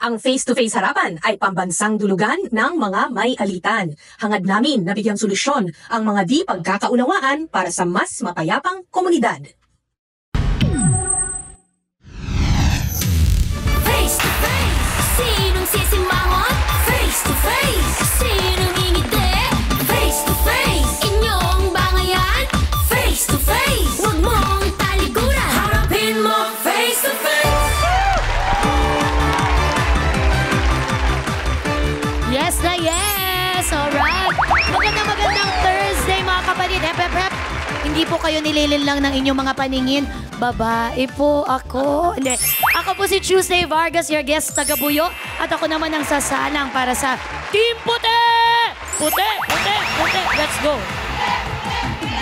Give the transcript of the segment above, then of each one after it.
Ang face-to-face harapan ay pambansang dulugan ng mga may alitan. Hangad namin na bigyang solusyon ang mga di pagkakaunawaan para sa mas mapayapang komunidad. Face-to-face, sinong sisimangot? Face-to-face, sinong ngingiti? Face-to-face, inyong bangayan? Face-to-face, huwag mong talikuran, harapin mo face-to-face. Yes na yes! Alright! Magandang Thursday mga kapatid. Hep. Hindi po kayo nililin lang ng inyong mga paningin. Babae po ako. Hindi. Ako po si Tuesday Vargas, your guest taga-Buyo. At ako naman ang sasalang para sa Team Puti! Puti! Let's go!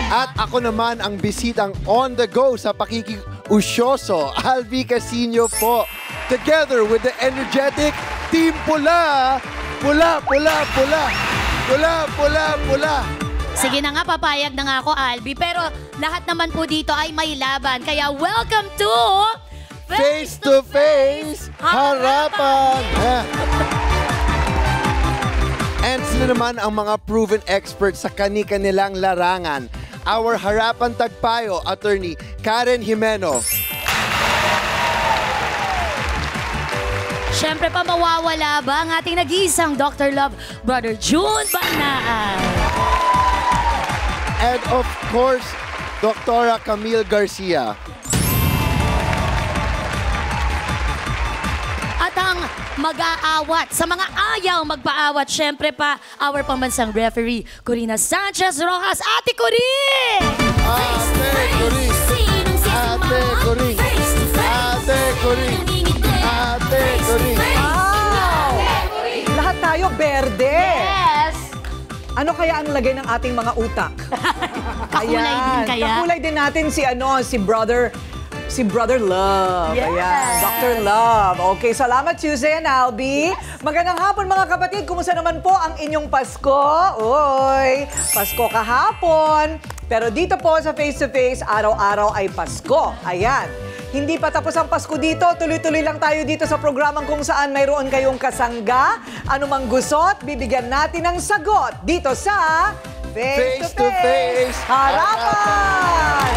At ako naman ang bisitang on the go sa pakikiusyoso, Alvi Casino po. Together with the energetic Team Pula. Pula. Sige na nga, papayag na nga ako, Albi. Pero lahat naman po dito ay may laban. Kaya welcome to... Face-to-face harapan! And sila naman ang mga proven experts sa kani-kanilang larangan. Our harapan tagpayo, Attorney Karen Jimeno. Siyempre pa mawawala ba ang ating nag-iisang Dr. Love, Brother June Banaan. And of course, Dr. Camille Garcia. At ang mag-aawat, sa mga ayaw magpaawat, siyempre pa, our pambansang referee, Corina Sanchez Rojas. Ate Corin! Wow! Lahat tayo berde. Yes! Ano kaya ang lagay ng ating mga utak? Kakulay din kaya? Kakulay din natin si Brother Love. Yes. Ayan, Dr. Love. Okay, salamat Susan, Albi. Magandang hapon mga kapatid. Kumusta naman po ang inyong Pasko? Uy, Pasko kahapon. Pero dito po sa Face to Face, araw-araw ay Pasko. Ayan. Hindi pa tapos ang Pasko dito. Tuloy-tuloy lang tayo dito sa programang kung saan mayroon kayong kasangga. Anumang gusot, bibigyan natin ng sagot dito sa Face to Face Harapan!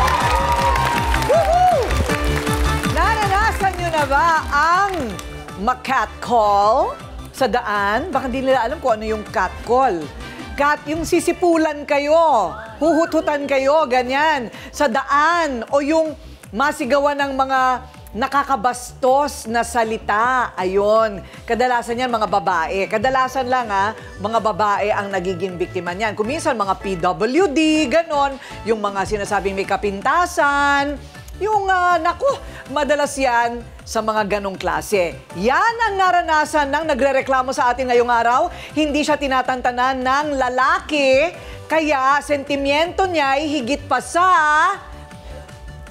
Woohoo! Naranasan nyo na ba ang ma-catcall sa daan? Baka hindi nila alam kung ano yung catcall. Yung sisipulan kayo, huhut-hutan kayo, ganyan, sa daan. O yung masigawan ng mga nakakabastos na salita. Ayun. Kadalasan yan mga babae. Kadalasan lang mga babae ang nagiging biktima niyan. Kung minsan mga PWD, ganon. Yung mga sinasabing may kapintasan. Yung, madalas yan sa mga ganong klase. Yan ang naranasan ng nagrereklamo sa atin ngayong araw. Hindi siya tinatantanan ng lalaki. Kaya, sentimiento niya ay higit pa sa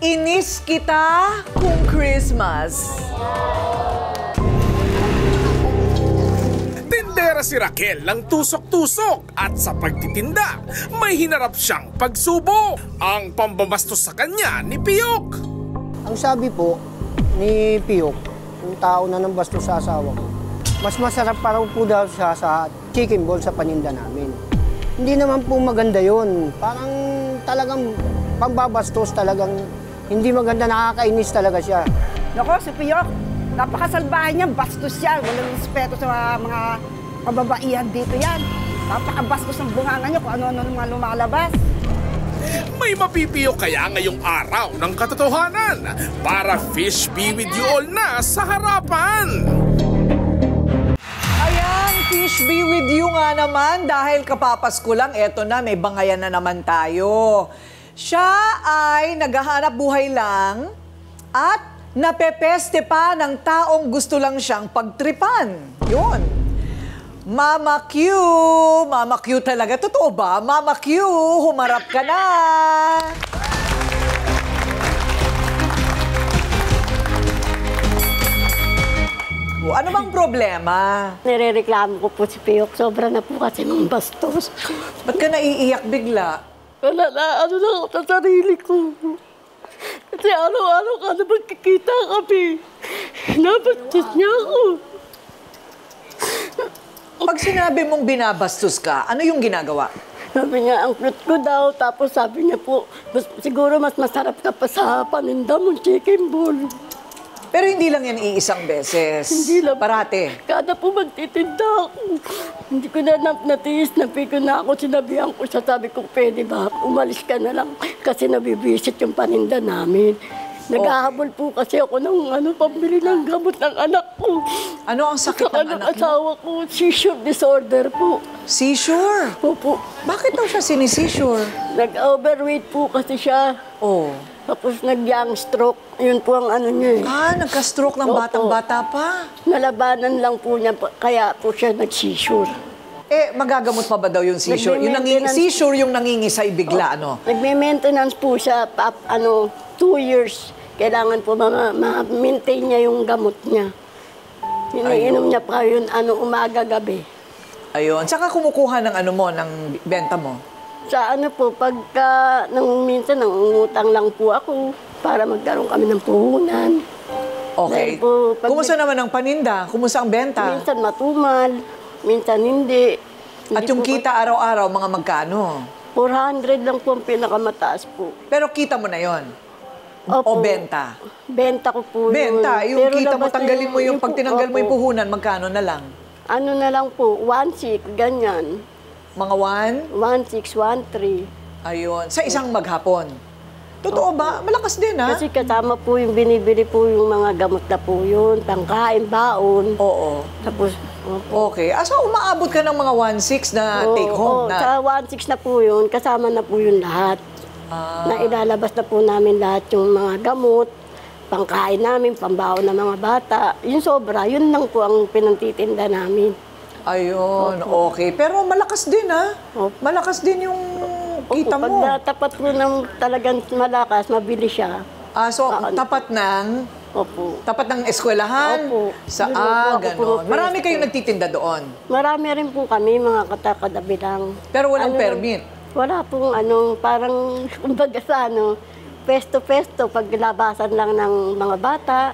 inis kita kung Christmas. Tindera si Raquel ng tusok-tusok at sa pagtitinda, may hinarap siyang pagsubok. Ang pambabastos sa kanya ni Piyok. Ang sabi po ni Piyok, yung tao na nang bastos sa asawa ko, mas masarap pa raw po daw siya sa chicken ball sa paninda namin. Hindi naman po maganda yun. Parang talagang pambabastos, talagang hindi maganda, nakakainis talaga siya. Nako, si Piyok, napakasalbahan niya, bastos siya. Walang respeto sa mga kababaihan dito yan. Napakabastos ng bunganga niya kung ano-ano mga lumalabas. May mapipiyo kaya ngayong araw ng katotohanan para fish be with you all na sa harapan. Ayan, fish be with you nga naman dahil kapapasko lang, eto na, may bangayan na naman tayo. Siya ay naghahanap buhay lang at napepeste pa ng taong gusto lang siyang pagtripan. Yun. Mama Q. Mama Q talaga. Totoo ba? Mama Q, humarap ka na. Ano bang problema? Nirereklamo ko po si Piyok. Sobra na po kasi ng bastos. Ba't ka naiiyak bigla? Wala na, ano na ako sa sarili ko. Kasi araw-araw ka na magkikita kami. Nabastos niya ako. sinabi mong binabastos ka, ano yung ginagawa? Sabi niya, ang cute ko daw. Tapos sabi niya po, siguro mas masarap ka pa sa paninda mong chicken ball. Pero hindi lang yan iisang beses. Hindi lang. Parate. Kada po magtitinda ako. Hindi ko na natiis, napiko na ako. Sinabihan ko siya, sabi ko, pwede ba? Umalis ka na lang. Kasi nabibisit yung paninda namin. Naghahabol po kasi ako ng pambili ng gamot ng anak ko. Ano ang sakit ng anak mo? Asawa ko, seizure disorder po. Seizure? Opo. Bakit daw siya sinisseizure? Nag-overweight po kasi siya. Oh. Tapos nag-young stroke. Yun po ang ano niya eh. Nagka-stroke ng Opo. batang-bata pa. Nalabanan lang po niya, kaya po siya nag-seizure. Magagamot pa ba daw yung seizure? Seizure yung nangingisay bigla, ano? Nagme-maintenance po siya, 2 years. Kailangan po ma-maintain niya yung gamot niya. Iniinom niya pa yun, umaga-gabi. Ayun. Saka kumukuha ng ng benta mo? Sa pagka, minsan, nangungutang lang po ako para magkaroon kami ng puhunan. Okay. Po, Kumusta naman ang paninda? Kumusta ang benta? Minsan matumal, minsan hindi. At yung kita araw-araw, mga magkano? 400 lang po ang pinakamataas po. Pero kita mo na yon. O Opo. benta? Benta ko po yun. Benta. Yung Pero kita mo, labas na tanggalin mo yung pag tinanggal mo yung opo. puhunan, magkano na lang? Ano na lang po, 1.6, ganyan. Mga 1.6, 1.3. Ayun. Sa isang maghapon. Totoo ba? Malakas din, ha? Kasi kasama po yung binibili po yung mga gamot na po yun, pangkain, baon. Oo. Tapos, opo. Okay. So, umaabot ka ng mga 1.6 na take home na? Sa 1.6 na po yun, kasama na po yung lahat. Na ilalabas na po namin lahat yung mga gamot, pangkain namin, pambaon ng mga bata. Yung sobra, yun lang po ang pinantitinda namin. Ayun, okay. Pero malakas din, ha? Opo. Malakas din yung kita Opo, mo. pag tapat po ng talagang malakas, mabili siya. So, tapat ng... Opo. Tapat ng eskwelahan? Opo. Sa Doon po ako ganon. pumupwesto. Marami kayong nagtitinda doon? Marami rin po kami, mga katakadabi lang. Pero walang permit? Wala pong parang, kumbaga sa pesto-pesto, paglabasan lang ng mga bata,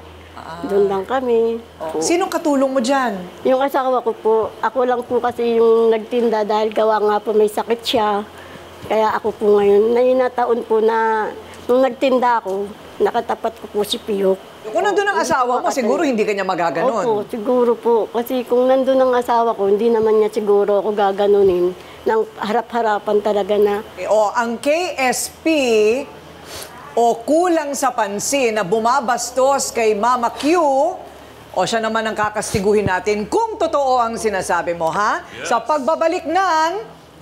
doon lang kami. Sinong katulong mo dyan? Yung asawa ko po, ako lang po kasi yung nagtinda dahil gawa nga po may sakit siya. Kaya ako po ngayon, taon po na nung nagtinda ako, nakatapat ko po si Piyok. Kung nandun ang asawa mo, siguro hindi ka niya magaganon. Opo, siguro po. Kasi kung nandun ang asawa ko, hindi naman niya siguro ako gaganunin ng harap-harapan talaga na. Ang KSP o kulang sa pansin na bumabastos kay Mama Q, siya naman ang kakastiguhin natin kung totoo ang sinasabi mo, ha? Yes. Sa pagbabalik ng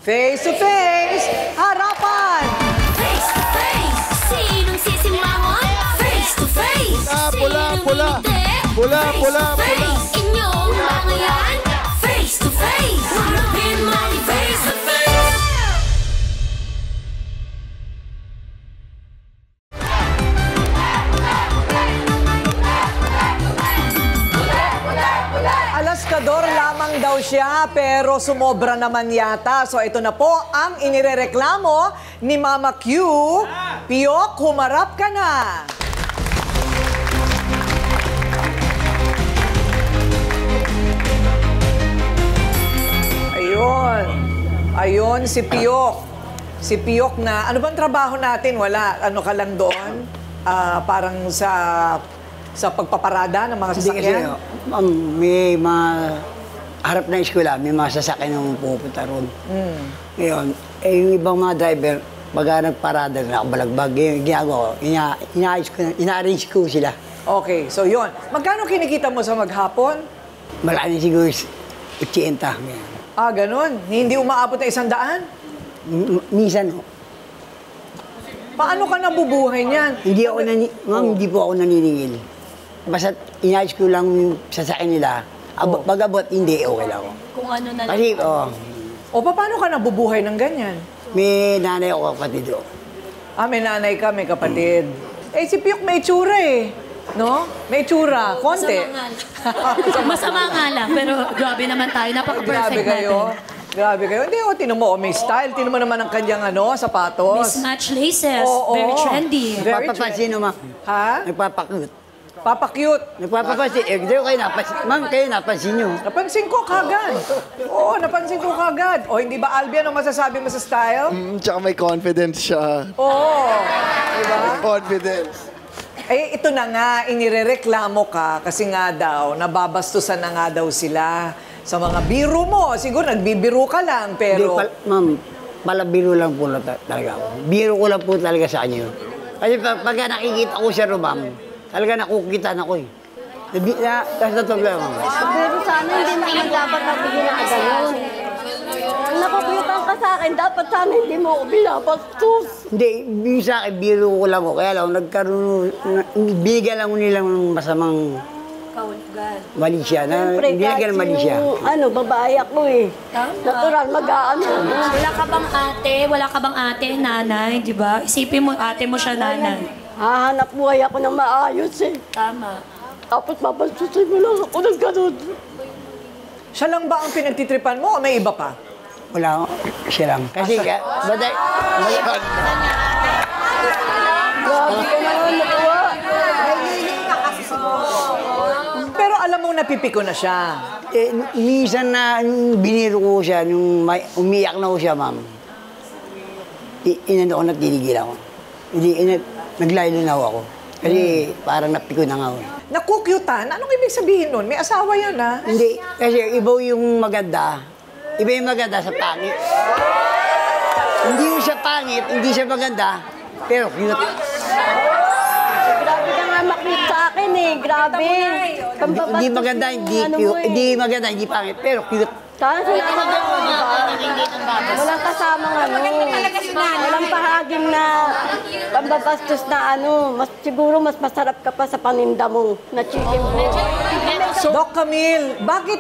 Face to Face, Harapan! Face to face, sinong sisimangon? Face to face, Pula, pula. sinong ngiti? Pula, Face pula, to face, inyong bangayan? Face to face, harapin man face to face. Alaskador lamang daw siya, pero sumobra naman yata. So ito na po ang inirereklamo ni Mama Q. Piyok, humarap ka na! Ayun. Ayun, si Piyok. Si Piyok na, ano bang trabaho natin? Wala, ano ka lang doon? Parang sa pagpaparada ng mga sasakyan? May mga harap na eskwela, may mga sasakyan yung pupunta ron. Ngayon, yung ibang mga driver, pag nagparada na nakabalagbag, yung ginagawa ko, ina-arrange ko sila. Okay, so yun. Magkano kinikita mo sa maghapon? Malaki siguro 80. Ganun. Hindi umaabot na 100? Minsan, Paano ka nabubuhay niyan? Hindi po ako naniningil. Basta inayos ko lang yung sasakyan nila. Pag-abot, hindi, okay lang ako. Kung ano na lang. Kasi, paano ka nabubuhay ng ganyan? may nanay ako kapatid ko. May nanay ka, may kapatid. Si Piyok may itsura eh. No? May itsura. Konti. Masama nga lang, pero grabe naman tayo. Napaka-perfect natin. Grabe kayo. Hindi, tinan mo, may style. Tinan mo naman ang kanyang sapatos. Mismatch laces. Very trendy. Very Nagpapapansin naman. Ha? Nagpapakut. Papa-cute. Nagpapapansin. Hindi ko kayo napansin. Ma'am, kayo napansin nyo. Napansin ko kagad. Oo, napansin ko kagad. O, hindi ba, Albi, ano masasabi mo sa style? Tsaka may confidence siya. Oo. Diba? Confidence. Eh, ito na nga, inirereklamo ka kasi nga daw, nababastusan na nga daw sila sa mga biro mo. Siguro nagbibiro ka lang, pero... Ma'am, palabiro lang po talaga ako. Biro ko lang po talaga sa kanya yun. Kasi pagka nakikita ko siya ro, ma'am, talaga nakukitaan ako eh. Tapos natugla, ma'am. Pero sana hindi naman dapat nabigyan ng ganun. Napabutan ka sa akin, dapat sana hindi mo ako binabastos. Hindi, yung sa akin, biro ko lang ako. Kaya lang, binigyan lang ko nilang masamang mali siya. Siyempre, Binigyan ng mali siya. Babae ako eh. Natural, mag-aano. Wala ka bang ate? Wala ka bang ate, nanay, di ba? Isipin mo, ate mo siya, nanay. Hahanap buhay ako ng maayos eh. Tama. Tapos mabastusin mo lang ako ng ganun. Siya lang ba ang pinagtitripan mo o may iba pa? Wala ako, siya lang. Kasi, baday, Grabe ka naman, nakuha. Pero alam mo, napipiko na siya. minsan na biniro ko siya, nung umiyak na ko siya, ma'am. Inano ko, natinigil ako. Naglaylo na ako. Kasi parang napiko na nga ako. Nakukyutan? Anong ibig sabihin nun? May asawa yan, ha? Hindi, kasi iba yung maganda. Iba yung maganda sa pangit. Hindi yung siya pangit, hindi siya maganda, pero cute. Grabe ka nga maklit sa akin eh. Grabe. Hindi maganda, hindi cute. Hindi maganda, hindi pangit, pero cute. Saan sinama mo, di ba? Walang kasamang walang pahaging na pambabastos na siguro mas masarap ka pa sa paninda mo na chicken ball. Doc Camille, bakit,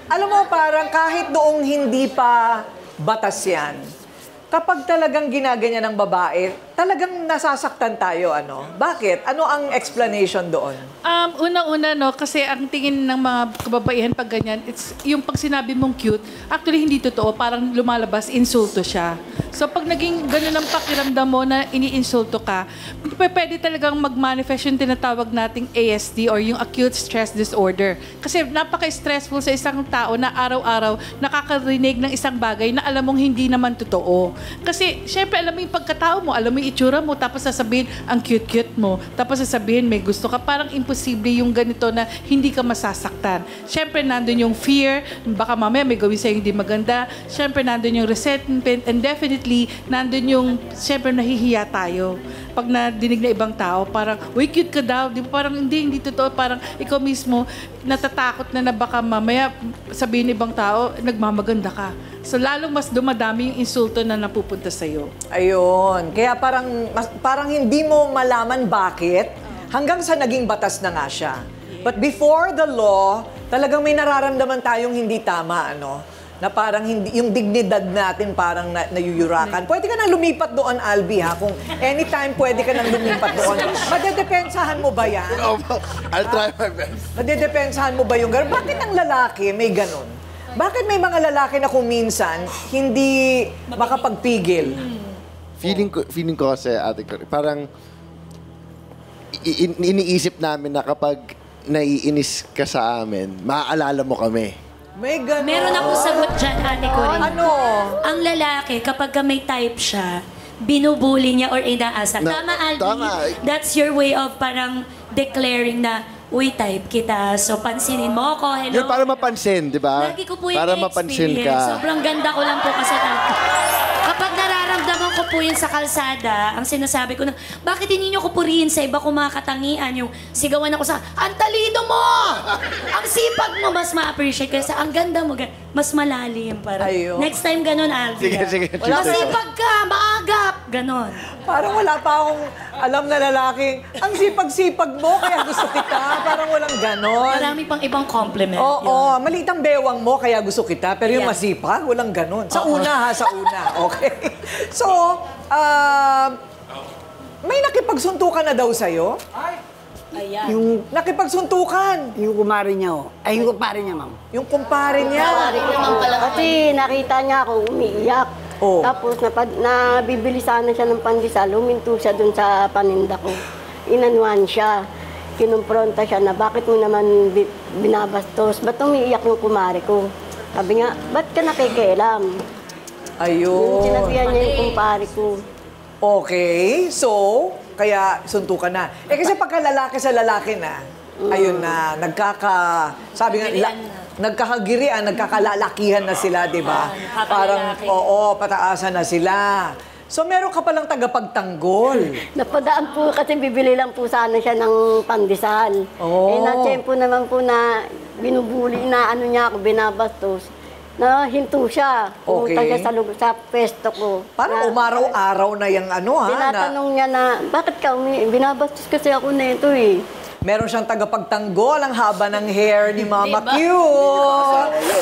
alam mo, parang kahit noong hindi pa batas yan, kapag talagang ginaganyan ng babae, talagang nasasaktan tayo, ano? Bakit? Ano ang explanation doon? Una-una, no, kasi ang tingin ng mga kababaihan pag ganyan, it's yung pag sinabi mong cute, actually hindi totoo, parang lumalabas, insulto siya. So pag naging ganun ang pakiramdam mo na iniinsulto ka, pwede talagang mag-manifest yung tinatawag nating ASD or yung acute stress disorder. Kasi napaka-stressful sa isang tao na araw-araw nakakarinig ng isang bagay na alam mong hindi naman totoo. Kasi syempre alam mo yung pagkatao mo, alam mo yung itsura mo, tapos sasabihin ang cute-cute mo, tapos sasabihin may gusto ka, parang imposible yung ganito na hindi ka masasaktan. Syempre nandun yung fear, baka mamaya may gawin sa'yo hindi maganda. Syempre nandun yung resentment, and definitely nandun yung, syempre nahihiya tayo. Pag nadinig na ibang tao, parang, uy, cute ka daw. Di ba? Parang hindi totoo. Parang ikaw mismo, natatakot na baka mamaya sabihin ng ibang tao, nagmamaganda ka. So lalong mas dumadami yung insulto na napupunta sa'yo. Ayun. Kaya parang hindi mo malaman bakit hanggang sa naging batas na nga siya. But before the law, talagang may nararamdaman tayong hindi tama, ano? Na parang hindi, yung dignidad natin parang nayuyurakan. Pwede ka nang lumipat doon, Albi, ha? Kung anytime pwede ka nang lumipat doon. Madedepensahan mo ba yan? I'll try my best. Madedepensahan mo ba yung gano'n? Bakit ang lalaki may gano'n? Bakit may mga lalaki na kung minsan hindi makapagpigil? Feeling ko kasi, ate ko, parang iniisip namin na kapag naiinis ka sa amin, maaalala mo kami. May gano'n. Meron akong sagot dyan, ate ko rin. Ano? Ang lalaki, kapag may type siya, binubuli niya or inaasa. Tama, Albi? Tama. That's your way of parang declaring na, uy, type kita. So, pansinin mo ako. Hello. Yun para mapansin, di ba? Lagi ko po yung para mapansin ka. Sobrang ganda ko lang po kasi kapag nararamdaman ko po yun sa kalsada, ang sinasabi ko na, bakit hindi nyo ko purihin sa iba kumakatangian? Yung sigawan ako sa, ang talino mo! Ang sipag mo, mas ma-appreciate. Kasi ang ganda mo, mas malalim. Para. Ayun. Next time ganun, Alvi. Sige. Masipag ka, maagap. Ganon. Parang wala pa akong alam na lalaking, ang sipag-sipag mo, kaya gusto kita. Parang walang gano'n. Marami pang ibang compliment. Oo, maliit ang bewang mo, kaya gusto kita. Pero yung masipag, walang gano'n. Sa una, ha? Sa una. Okay. So, may nakipagsuntukan na daw sa'yo? Ayan. Yung Nakipagsuntukan. kumare niya, ay yung kumpare niya, ma'am. Yung kumpare niya. Kasi nakita niya ako umiiyak. Oh. Tapos nabibili sana siya ng pandesal, huminto siya dun sa paninda ko. Inanuan siya. kinumpronta siya na bakit mo naman binabastos? Ba't umiiyak yung kumare ko? Sabi nga, ba't ka nakikialam? Ayun. Sinabihan niya yung kumpare ko. Okay, so, kaya suntukan na. Kasi pagka lalaki sa lalaki na, ayun na, sabi nga, nagkakagirian, nagkakalalakihan na sila, di ba? Parang, oo, pataasan na sila. So, meron ka palang tagapagtanggol. Napadaan po kasi bibili lang po sana siya ng pandesal. Oh. Na-tempo naman po na binubuli na ano niya ako, binabastos. Na hinto siya. Pumunta Okay. siya sa pesto ko. Parang umaraw-araw na yung ano, ha? Tinatanong niya na, bakit ka binabastos kasi ako nito eh. Meron siyang tagapagtanggol, ang haba ng hair ni Mama Q.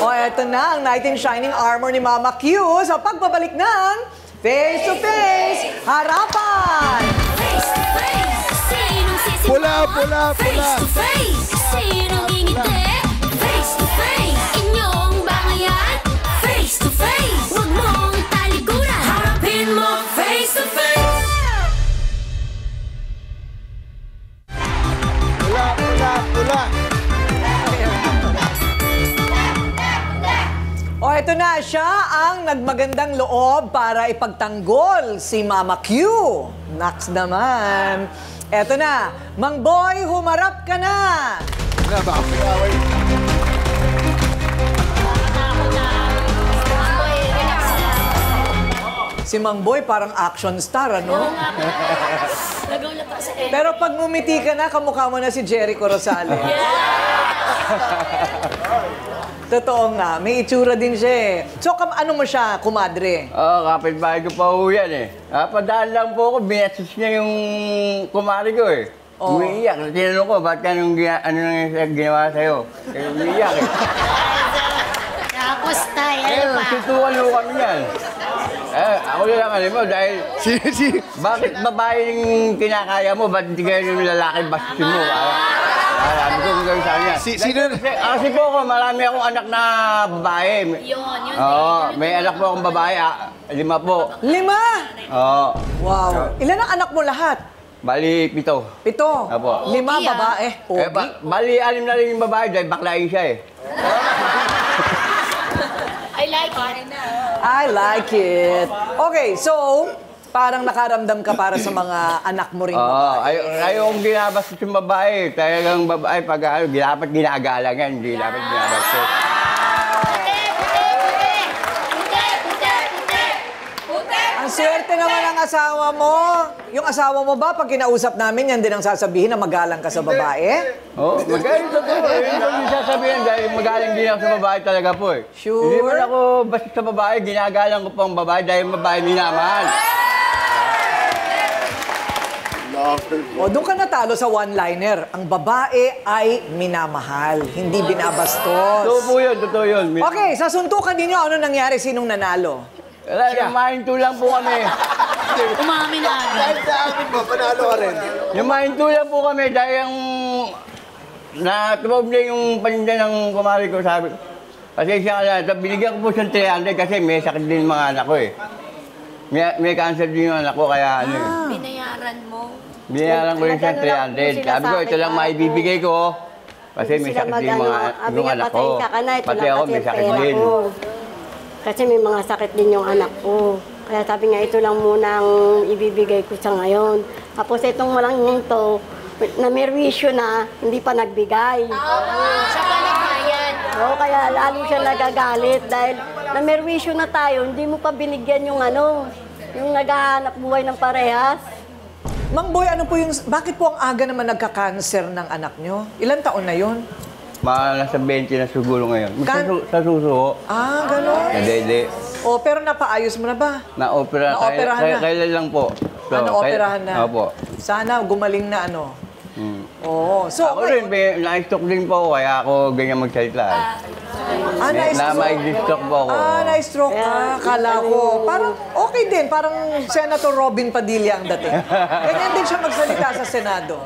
O, eto na, ang knight in shining armor ni Mama Q sa pagbabalik ng Face to Face, Harapan! Face to face, sinong sisigawan? Pula, pula, pula. Face to face, sinong ngingiti? Face to face, inyong bangayan? Face to face, huwag mong talikuran. Harapin mo, face to face. Pula, pula, pula. O, eto na, siya ang nagmagandang loob para ipagtanggol si Mama Q. Next naman. Eto na, Mang Boy, humarap ka na! Si Mang Boy parang action star, ano? Pero pag ngumiti ka na, kamukha mo na si Jericho Rosales. Totoo nga, may itsura din siya eh. So, ano mo siya, kumadre? Oo, kapitbahay ko pa ho yan eh. Padaan lang po ako, binasos niya yung kumari ko eh. Oo. Umiiyak. Tinanong ko, ba't ka ano nang ginawa sa'yo? Umiiyak eh. Tapos tayo pa. Sutukan ho kami yan. Ako lang alam mo, dahil bakit babae yung kinakaya mo, ba't hindi kayo yung lalaki bastusin mo? Alam ko kung gawin sa kanya. Kasi po ako, marami akong anak na babae. Yun. Oo, may anak po akong babae, 5 po. 5? Oo. Wow. Ilan ang anak mo lahat? Bali, 7. 7? Apo. 5 babae. Bali, 6 na rin yung babae dahil baklain siya eh. I like it. I like it. Okay, so, parang nakaramdam ka para sa mga anak mo rin. Oo, ayong ginabastos yung babae. Talagang babae, pag dapat ginagalang yan, hindi dapat ginabastos. Ang swerte naman ang asawa mo. Yung asawa mo ba, pag kinausap namin, yan din ang sasabihin na magalang ka sa babae? Oo, magaling totoo. Yun yung sasabihin dahil magaling din ako sa babae talaga po eh. Sure? Hindi man ako basta sa babae, ginagalang ko pang babae dahil babae minamahal. O, doon ka natalo sa one-liner. Ang babae ay minamahal, hindi binabastos. Totoo yun. Okay, sa suntukan ninyo, ano nangyari? Sinong nanalo? Wala, yumahinto lang po kami. Umamin na agad. Dahil sa amin mo, panalo ka rin. Yumahinto lang po kami dahil yung natumog na yung paninda ng kumari ko, sabi ko. Kasi siya na, binigyan ko po siyang 300 kasi may sakit din mga anak ko eh. May cancer din yung anak ko, kaya ano eh. Binayaran mo. Binayaran ko rin siyang 300. Sabi ko, ito lang maibibigay ko. Kasi may sakit din yung anak ko. Pati ako may sakit din. Kasi may mga sakit din yung anak ko. Kaya sabi nga, ito lang muna ang ibibigay ko sa ngayon. Tapos itong walang to, namerwisyo na, hindi pa nagbigay. Siya pa nagbayad. Oo, kaya lalo siya nagagalit dahil namerwisyo na tayo, hindi mo pa binigyan yung yung naghahanap buhay ng parehas. Mang Boy, ano po yung, bakit po ang aga naman nagka-cancer ng anak nyo? Ilan taon na yun? Nasa 20 na siguro ngayon. Sa suso. Ah, gano'n. Sa dede. O, pero napaayos mo na ba? Naoperahan na. Kailan lang po. So, naoperahan na? Opo. Sana gumaling na ano. Oo. So, Ako rin, na-stroke din po ako, kaya ako ganyan magsalita. Na-stroke po ako. Na-stroke ka. Kala ko. Parang okay din. Parang Senator Robin Padilla ang dating. Ganyan din siya magsalita sa Senado.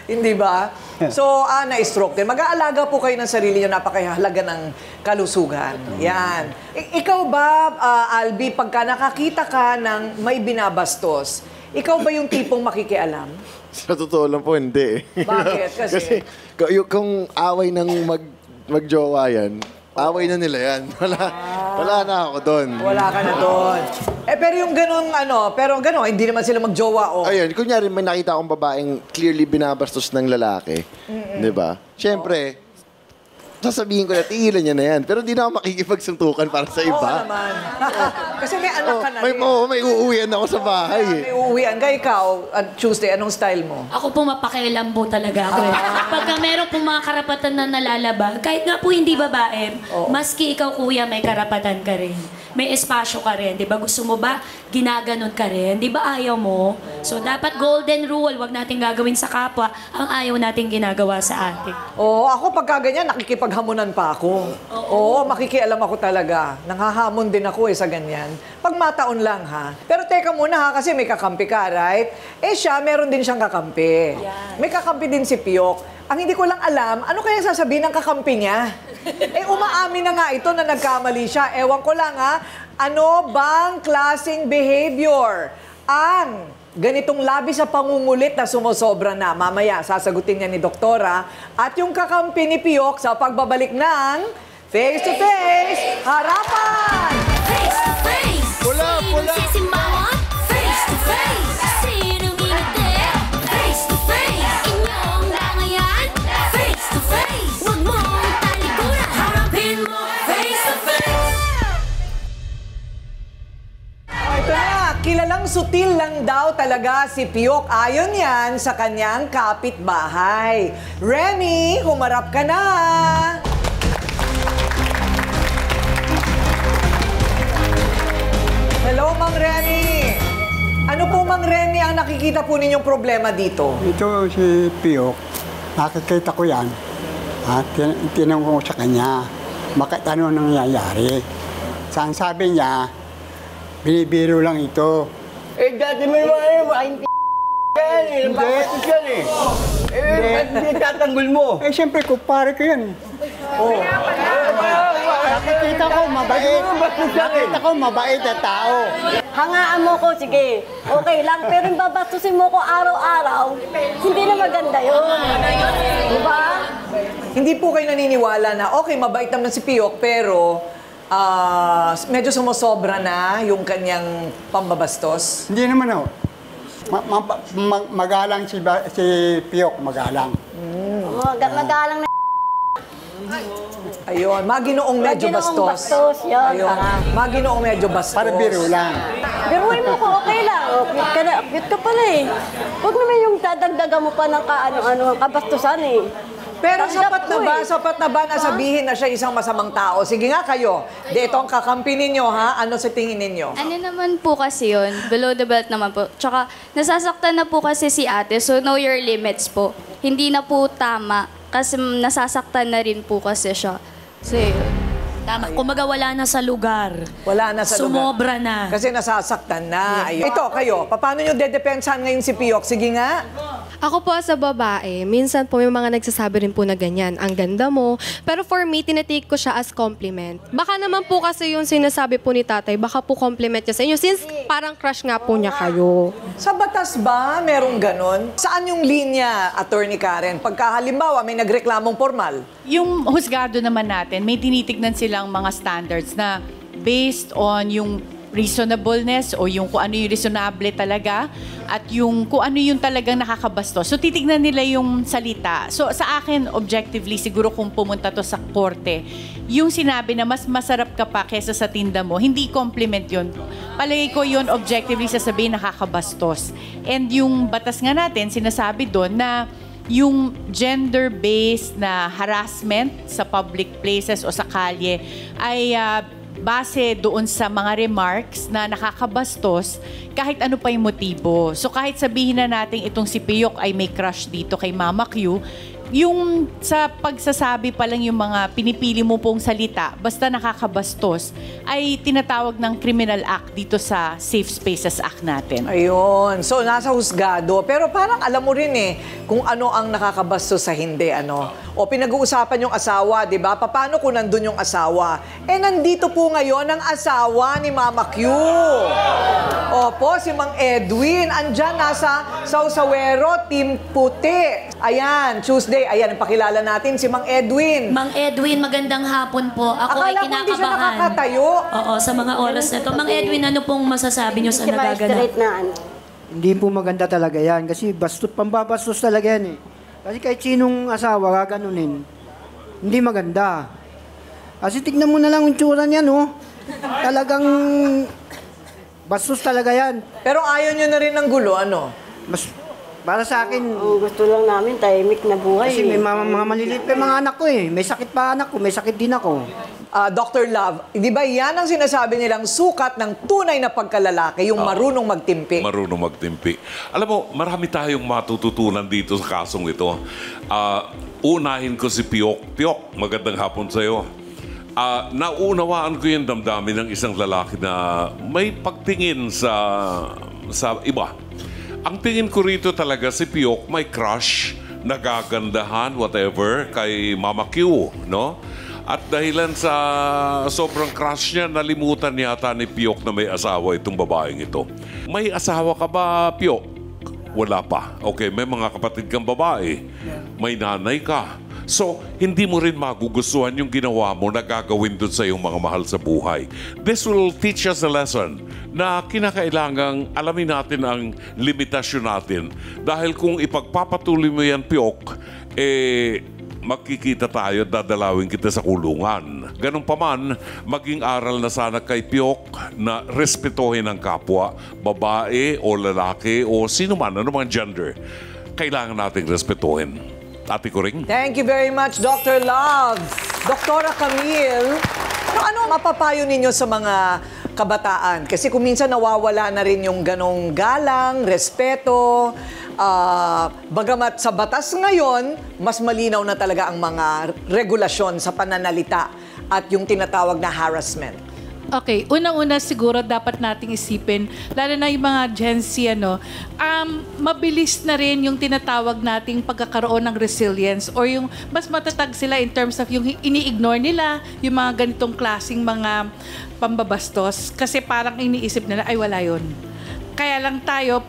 Hindi ba? So, na-stroke din. Mag-aalaga po kayo ng sarili nyo. Napakahalaga ng kalusugan. Yan. Ikaw ba, Albi, pagka nakakita ka ng may binabastos, Ikaw ba yung tipong makikialam? Sa totoo lang po, hindi. Bakit? Kasi kung away ng magjowa yan, away na nila yan. Wala na ako doon. Wala ka na doon. Pero yung ganun, hindi naman sila magjowa, Ayun, kunyari may nakita akong babaeng clearly binabastos ng lalaki. Di ba? Siyempre, sasabihin ko na, tigilan niya na yan. Pero hindi na ako makikipagsuntukan para sa iba. Oo naman. Kasi may anak ka na rin. May uuwian ako sa bahay. May uuwian ka. Ikaw, Tuesday, anong style mo? Ako po mapakialambo talaga ako. Pagka meron pong mga karapatan na nalalaba, kahit nga po hindi babae, maski ikaw kuya, may karapatan ka rin. May espasyo ka rin. Di ba? Gusto mo ba ginaganon ka rin? Di ba ayaw mo? So dapat golden rule, wag natin gagawin sa kapwa ang ayaw natin ginagawa sa atin. Ako pagka ganyan, nakikipaghamunan pa ako. Makikialam ako talaga. Nanghahamon din ako sa ganyan. Pag mataon lang ha. Pero teka muna ha, kasi may kakampi ka, right? Siya, meron din siyang kakampi. May kakampi din si Piyok. Ang hindi ko lang alam, ano kaya sasabihin ng kakampi niya? Umaamin na nga ito na nagkamali siya. Ewan ko lang ha, ano bang klaseng behavior ang ganitong labi sa pangungulit na sumusobra na? Mamaya, sasagutin niya ni Doktora. At yung kakampi ni Piyok sa pagbabalik ng Face to Face, Harapan! Face to face! Pula! Sisimangot? Face to face! Sinong ngingiti? Face to face! Inyong langayan? Face to face! Huwag mong talikuran, harapin mo! Face to face! Ito na, kilalang sutil lang daw talaga si Piyok. Ayon yan sa kanyang kapitbahay. Remy, humarap ka na! Hello, Mang Remy! Ano po, Mang Remy, ang nakikita po ninyong problema dito? Ito si Piyok. Nakikita ko yan. Tinanong ko sa kanya, bakit ano nangyayari? Saan sabi niya, binibiro lang ito. Dati mo naman yan, napapastos yan hindi tatanggol mo. Siyempre, kumpare ko yan. Nakikita ko mabait. Nakita ko mabait na tao. Hangaan mo ko, sige. Okay lang, pero yung babastusin mo ko araw-araw, hindi na maganda yun. Diba? Hindi po kayo naniniwala na, okay, mabait naman si Piyok, pero medyo sumusobra na yung kanyang pambabastos? Hindi naman ako. Magalang si Piyok, magalang. Magalang na Ayun, maginoong medyo bastos. bastos, yun. Ayun, maginoong medyo bastos. Para biro lang. Biruin mo ko, okay lang. Cute ka pala eh. Huwag naman yung dadagdagan mo pa ng kabastusan eh. Pero sapat na ba na sabihin na siya isang masamang tao? Sige nga kayo. Ito ang kakampi ninyo, ha? Ano sa tingin ninyo? Ano naman po kasi yun? Below the belt naman po. Tsaka, nasasaktan na po kasi si ate, so know your limits po. Hindi na po tama, kasi nasasaktan na rin po kasi siya. So, Tama. Kumaga wala na sa lugar. Wala na sa lugar. Sumobra na. Kasi nasasaktan na. Ayun. Ito, kayo, paano nyo dedepensahan ngayon si Piyok? Sige nga. Ako po sa babae, minsan po may mga nagsasabi rin po na ganyan, ang ganda mo. Pero for me, tinatake ko siya as compliment. Baka naman po kasi yung sinasabi po ni tatay, baka po compliment niya sa inyo since parang crush nga po niya kayo. Sa batas ba merong ganon? Saan yung linya, Attorney Karen? Pagka halimbawa may nagreklamong formal? Yung husgado naman natin, may tinitignan silang mga standards na based on yung reasonableness o yung kung ano yung reasonable talaga at yung kung ano yung talagang nakakabastos. So, titignan nila yung salita. So, sa akin, objectively, siguro kung pumunta to sa korte, yung sinabi na mas masarap ka pa kesa sa tinda mo, hindi compliment yun. Palagay ko yun, objectively, sasabihin nakakabastos. And yung batas nga natin, sinasabi doon na yung gender-based na harassment sa public places o sa kalye ay base doon sa mga remarks na nakakabastos kahit ano pa yung motibo. So kahit sabihin na natin itong si Piyok ay may crush dito kay Mama Q, yung sa pagsasabi pa lang yung mga pinipili mo pong salita, basta nakakabastos, ay tinatawag ng criminal act dito sa Safe Spaces Act natin. Ayun. So, nasa husgado. Pero parang alam mo rin kung ano ang nakakabastos sa hindi, ano. O pinag-uusapan yung asawa, di ba? Paano kung nandun yung asawa? Nandito po ngayon ang asawa ni Mama Q. Opo, si Mang Edwin. Andyan, nasa Sausawero, Team Puti. Ayan, Tuesday. Ayan, pakilala natin si Mang Edwin. Mang Edwin, magandang hapon po. Ako ay Akala ko hindi siya kinakabahan. nakakatayo. Oo, sa mga oras na to. Mang Edwin, ano pong masasabi niyo sa nagaganap? Hindi po maganda talaga yan kasi pambabastos talaga yan eh. Kasi kahit sinong asawa gaganunin, hindi maganda. Kasi tignan mo na lang yung tsura niyan, oh. Talagang bastos talaga yan. Pero ayaw nyo na rin ng gulo, ano? Para sa akin... gusto lang namin, tahimik na buhay. Kasi may mga maliliit pa yung mga anak ko eh. May sakit pa anak ko, may sakit din ako. Dr. Love, di ba yan ang sinasabi nilang sukat ng tunay na pagkalalaki, yung marunong magtimpi? Marunong magtimpi. Alam mo, marami tayong matututunan dito sa kasong ito. Unahin ko si Piok. Piok, magandang hapon sa'yo. Naunawaan ko yung damdamin ng isang lalaki na may pagtingin sa iba. Ang tingin ko rito talaga si Piok may crush, nagagandahan, whatever, kay Mama Q, no? At dahilan sa sobrang crush niya, nalimutan yata ni Piok na may asawa itong babaeng ito. May asawa ka ba, Piok? Wala pa. Okay, may mga kapatid kang babae. May nanay ka. So, hindi mo rin magugustuhan yung ginawa mo na gagawin dun sa iyong mga mahal sa buhay. This will teach us a lesson na kinakailangang alamin natin ang limitasyon natin. Dahil kung ipagpapatuloy mo yan, Piok, magkikita tayo at dadalawin kita sa kulungan. Ganun pa man, maging aral na sana kay Piok na respetuhin ang kapwa, babae o lalaki o sino man, ano mga gender. Kailangan nating respetuhin. Ate Coring. Thank you very much, Dr. Love. Doktora Camille, ano mapapayo ninyo sa mga kabataan? Kasi kung minsan nawawala na rin yung ganong galang, respeto, bagamat sa batas ngayon, mas malinaw na talaga ang mga regulasyon sa pananalita at yung tinatawag na harassment. Okay, unang-una siguro dapat nating isipin, lalo na yung mga Gen Z, mabilis na rin yung tinatawag nating pagkakaroon ng resilience or yung mas matatag sila in terms of yung ini-ignore nila yung mga ganitong klaseng mga pambabastos kasi parang iniisip nila, ay wala yun. Kaya lang tayo,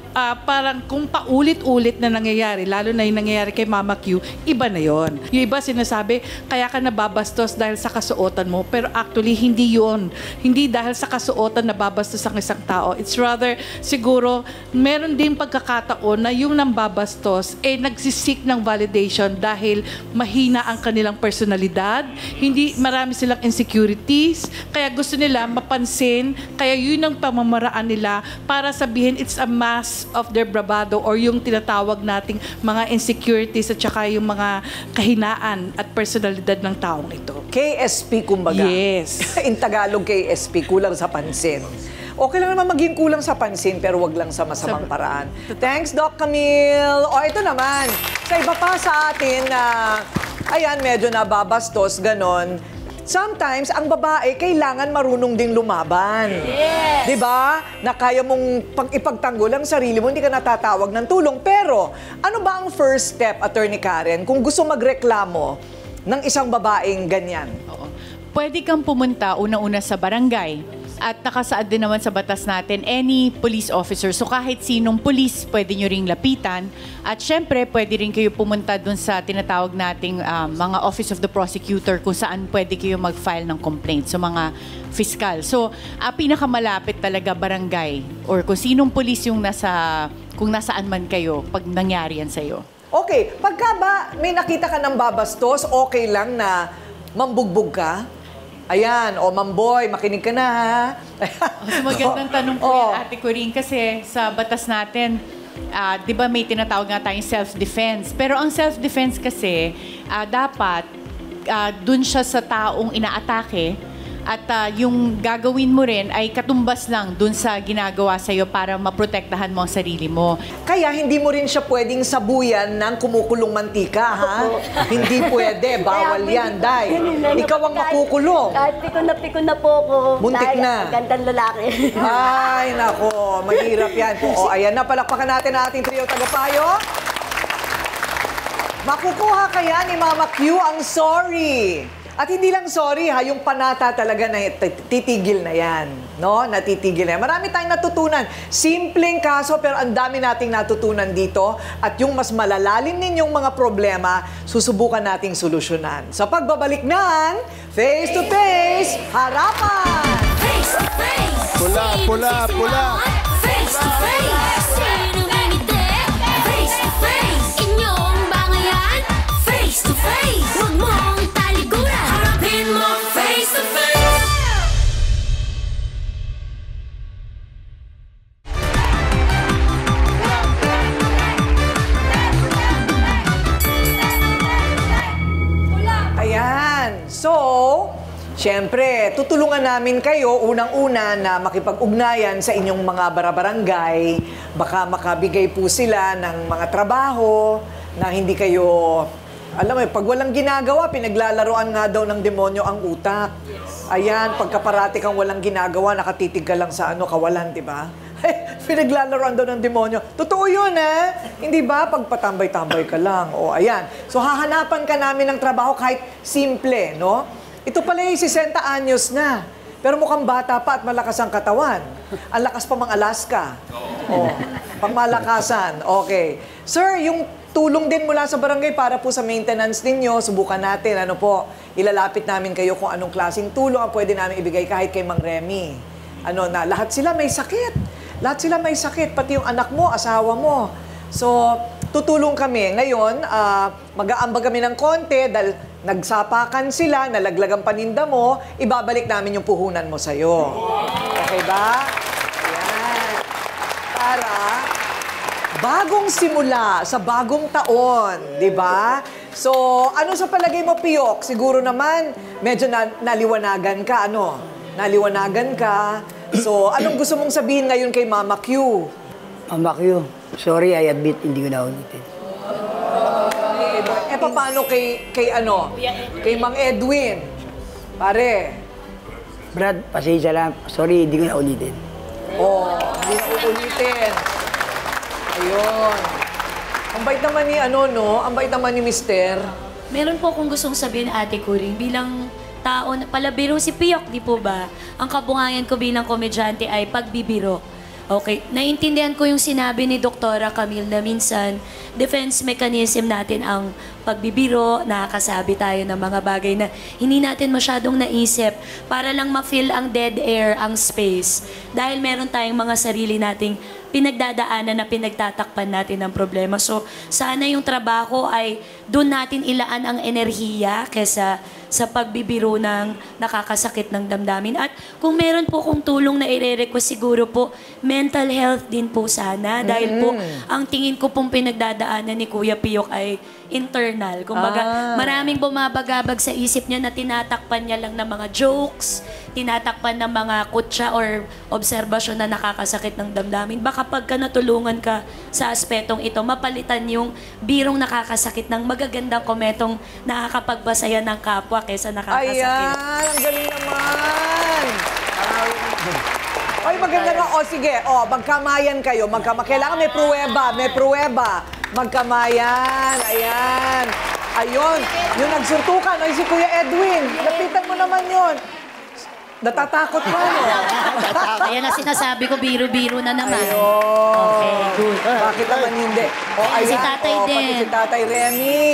parang kung paulit-ulit na nangyayari, lalo na yung nangyayari kay Mama Q, iba na yon. Yung iba sinasabi, kaya ka nababastos dahil sa kasuotan mo. Pero actually, hindi yun. Hindi dahil sa kasuotan nababastos ang isang tao. It's rather, siguro, meron din pagkakataon na yung nambabastos, nagsisik ng validation dahil mahina ang kanilang personalidad. Hindi, marami silang insecurities. Kaya gusto nila mapansin. Kaya yun ang pamamaraan nila para sabihin it's a mask of their bravado or yung tinatawag nating mga insecurities at saka yung mga kahinaan at personalidad ng taong ito. KSP kumbaga. Yes. In Tagalog, KSP, kulang sa pansin. Okay lang naman maging kulang sa pansin pero wag lang sa masamang paraan. Thanks, Doc Camille. O ito naman, sa iba pa sa atin na, ayan, medyo nababastos, ganon. Sometimes, ang babae, kailangan marunong ding lumaban. Yes! Diba? Na kaya mong ipagtanggol ang sarili mo, hindi ka natatawag ng tulong. Pero, ano ba ang first step, Attorney Karen, kung gusto magreklamo ng isang babaeng ganyan? Pwede kang pumunta una-una sa barangay. At nakasaad din naman sa batas natin, any police officer. So kahit sinong police, pwede nyo ring lapitan. At syempre, pwede rin kayo pumunta dun sa tinatawag nating mga Office of the Prosecutor kung saan pwede kayo mag-file ng complaint. So mga fiscal. So pinakamalapit talaga barangay or kung sinong police yung kung nasaan man kayo pag nangyari yan sa'yo. Okay, pagka ba may nakita ka ng babastos, okay lang na mambugbog ka? Ayan, Mamboy, makinig ka na, ha? So magandang tanong po yan, Ate Coring, kasi sa batas natin, di ba may tinatawag nga tayong self-defense. Pero ang self-defense kasi, dapat dun siya sa taong inaatake at yung gagawin mo rin ay katumbas lang dun sa ginagawa sa'yo para maprotektahan mo ang sarili mo. Kaya hindi mo rin siya pwedeng sabuyan ng kumukulong mantika, ha? Hindi pwede, bawal yan, Day. Ikaw ang makukulong. Kahit pikon na po ako. Muntik na. Gandang lalaki. Ay, nako, mahirap yan. O, ayan na, palakpakan natin ang ating trio tagapayo. Makukuha kaya ni Mama Q ang sorry. At hindi lang sorry ha, yung panata talaga na titigil na yan. No? Natitigil na yan. Marami tayong natutunan. Simpleng kaso pero ang dami nating natutunan dito. At yung mas malalalim ninyong mga problema, susubukan nating solusyonan. Sa pagbabalik ng Face to Face, Harapan! Face to Face! Pula, pula, pula! Face to Face! Sino ngingiti? Face to Face! Inyong bangayan? Face to Face! Huwag mong talikuran! Harapin mo face to face! Ayan. So, syempre, tutulungan namin kayo unang-una na makipag-ugnayan sa inyong mga barabarangay. Baka makabigay po sila ng mga trabaho na hindi kayo... Alam mo, pag walang ginagawa, pinaglalaroan nga daw ng demonyo ang utak. Ayan, pagkaparati kang walang ginagawa, nakatitig ka lang sa kawalan, di ba? Pinaglalaroan daw ng demonyo. Totoo yun, Hindi ba? Pagpatambay-tambay ka lang. O, ayan. So, hahanapan ka namin ng trabaho kahit simple, no? Ito pala yung 60 anyos na. Pero mukhang bata pa at malakas ang katawan. Ang lakas pa mang Alaska. O, pangmalakasan. Okay. Sir, yung tulong din mula sa barangay para po sa maintenance ninyo, subukan natin. Ano po, ilalapit namin kayo kung anong klaseng tulong ang pwede namin ibigay kahit kay Mang Remy. Na lahat sila may sakit. Lahat sila may sakit, pati yung anak mo, asawa mo. So, tutulong kami. Ngayon, mag-aambag kami ng konti dahil nagsapakan sila, nalaglagang paninda mo, ibabalik namin yung puhunan mo sa'yo. Okay ba? Ayan. Para bagong simula sa bagong taon, di ba? So, ano sa palagay mo, Piyok? Siguro naman, medyo naliwanagan ka, Naliwanagan ka. So, anong gusto mong sabihin ngayon kay Mama Q? Mama Q, sorry, I admit, hindi ko na ulitin. Paano kay Mang Edwin? Pare. Brad, pasensya lang. Sorry, hindi ko na ulitin. Hindi na uulitin. Ayun. Ang bait naman ni Ang bait naman ni Mister. Meron po akong gustong sabihin, Ate Kuring, bilang tao, palabiro si Piyok, di po ba? Ang kabungangan ko bilang komedyante ay pagbibiro. Okay, naiintindihan ko yung sinabi ni Doktora Camille na minsan, defense mechanism natin ang pagbibiro, nakakasabi tayo ng mga bagay na hindi natin masyadong naisip para lang ma-fill ang dead air, ang space. Dahil meron tayong mga sarili nating pinagdadaanan na pinagtatakpan natin ng problema. So, sana yung trabaho ay doon natin ilaan ang enerhiya kesa sa pagbibiro ng nakakasakit ng damdamin. At kung meron po kong tulong na ire-request, siguro po, mental health din po sana. Dahil po, ang tingin ko pong pinagdadaanan ni Kuya Piyok ay internal. Kumbaga, maraming bumabagabag sa isip niya na tinatakpan niya lang ng mga jokes, tinatakpan ng mga kutsa or obserbasyon na nakakasakit ng damdamin. Baka pagka natulungan ka sa aspetong ito, mapalitan yung birong nakakasakit ng magagandang komentong nakakapagbasaya ng kapwa kaysa nakakasakit. Ayan, ang galing naman. Ay, maganda nga. Sige. Magkamayan kayo. Kailangan may pruweba. Magkamayan. Ayan. Ayun. Yung nagsuntukan ay si Kuya Edwin. Lapitan mo naman yun. Natatakot ka, no? Ayan na sinasabi ko, biro-biro na naman. Ayun. Okay, good. Bakit naman hindi? Ayan, si Tatay din. Pati si Tatay Remy.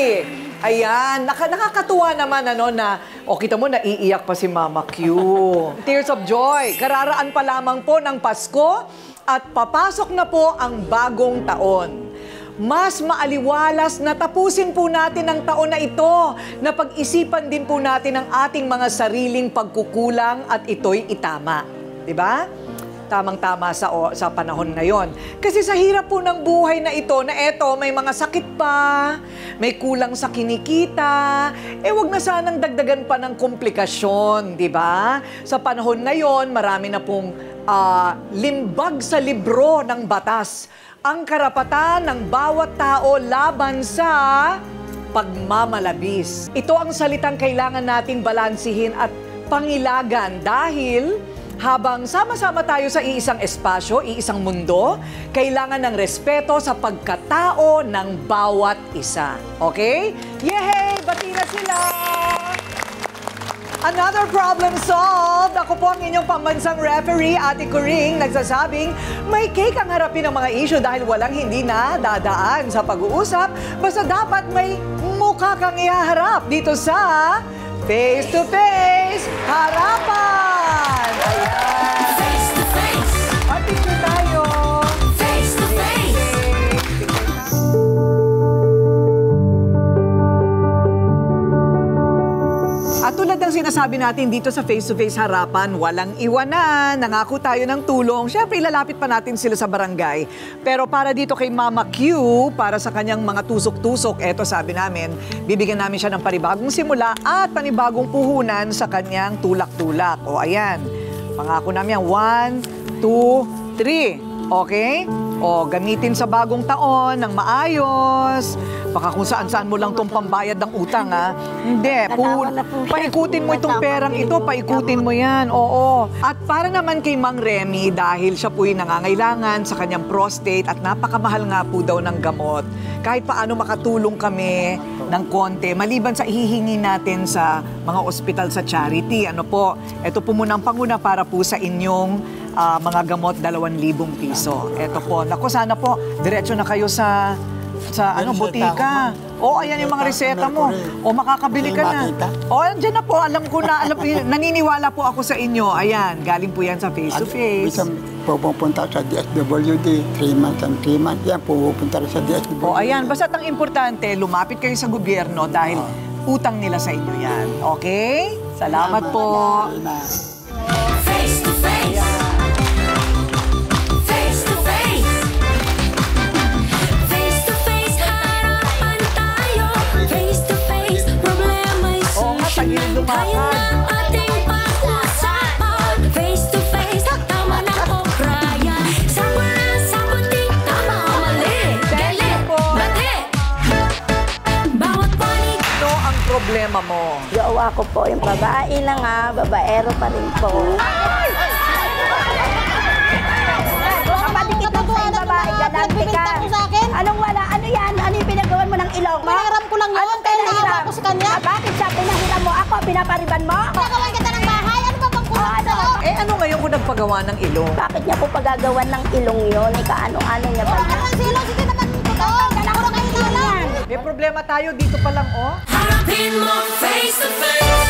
Ayan, nakakatuwa naman na, kita mo, naiiyak pa si Mama Q. Tears of joy. Kararaan pa lamang po ng Pasko at papasok na po ang bagong taon. Mas maaliwalas na tapusin po natin ang taon na ito, na pag-isipan din po natin ang ating mga sariling pagkukulang at ito'y itama. Diba? Tamang-tama sa panahon ngayon. Kasi sa hirap po ng buhay na ito, na may mga sakit pa, may kulang sa kinikita, wag na sanang dagdagan pa ng komplikasyon, di ba? Sa panahon ngayon, marami na pong limbag sa libro ng batas ang karapatan ng bawat tao laban sa pagmamalabis. Ito ang salitang kailangan nating balansihin at pangilagan dahil habang sama-sama tayo sa iisang espasyo, iisang mundo, kailangan ng respeto sa pagkatao ng bawat isa. Okay? Yehey! Bati na sila! Another problem solved! Ako po ang inyong pambansang referee, Ate Coring, nagsasabing may cake ang harapin ng mga issue dahil walang hindi na dadaan sa pag-uusap. Basta dapat may mukha kang ihaharap dito sa Face to Face Harapan! Ayan! Face to face! Pati tayo! Face to face! At tulad ng sinasabi natin dito sa face-to-face harapan, walang iwanan, nangako tayo ng tulong. Siyempre, ilalapit pa natin sila sa barangay. Pero para dito kay Mama Q, para sa kanyang mga tusok-tusok, eto sabi namin, bibigyan namin siya ng panibagong simula at panibagong puhunan sa kanyang tulak-tulak. O ayan, pangako namin yan, 1, 2, 3. Okay? O, gamitin sa bagong taon ng maayos. Baka kung saan-saan mo lang itong pambayad ng utang, ha? Hindi. Paikutin mo itong perang ito. Paikutin mo yan. Oo. At para naman kay Mang Remy, dahil siya po'y nangangailangan sa kanyang prostate at napakamahal nga po daw ng gamot, kahit paano makatulong kami ng konti, maliban sa ihihingi natin sa mga ospital sa charity. Ano po? Ito po muna ang panguna para po sa inyong mga gamot, 2,000 piso. Ito po. Naku, sana po, diretso na kayo sa butika. O, ayan yung mga reseta mo. O, makakabili ka na. O, andyan na po. Alam ko na, naniniwala po ako sa inyo. Ayan, galing po yan sa face-to-face. Pupunta sa DSWD, 3 months and 3 months. Yan, pupunta rin sa DSWD. O, ayan. Basta ang importante, lumapit kayo sa gobyerno dahil utang nila sa inyo yan. Okay? Salamat po. Face to face! Face to face! Face to face, harapan tayo. Face to face, problema'y solusyonan. Tayo ng ating pag-usapan. Face to face, tama na o kraya. Sama na sa puting tama o mali. Galit, bati. Bawat panig. Ano ang problema mo? Jowa ko po, yung babae na nga, babaero pa rin po. Kapadikit lang sa yung babae, galante ka. Anong wala? Ano yan? Ano yung pinagawan mo ng ilong mo? Pinahiram ko lang yun. Anong pinahiram? Ko sa kanya. Bakit siya pinahiram mo? Ako, pinapariban mo? Pinagawan kita ng bahay. Ano ba bang kulang sa'yo? Eh, ano ngayon kung nagpagawa ng ilong? Bakit niya po pagagawan ng ilong yun? Ika-ano-ano niya ba? Ano ang silong? Sige naman totoo. Dalawa kayo silong. May problema tayo dito pa lang, oh. Harapin mo face to face.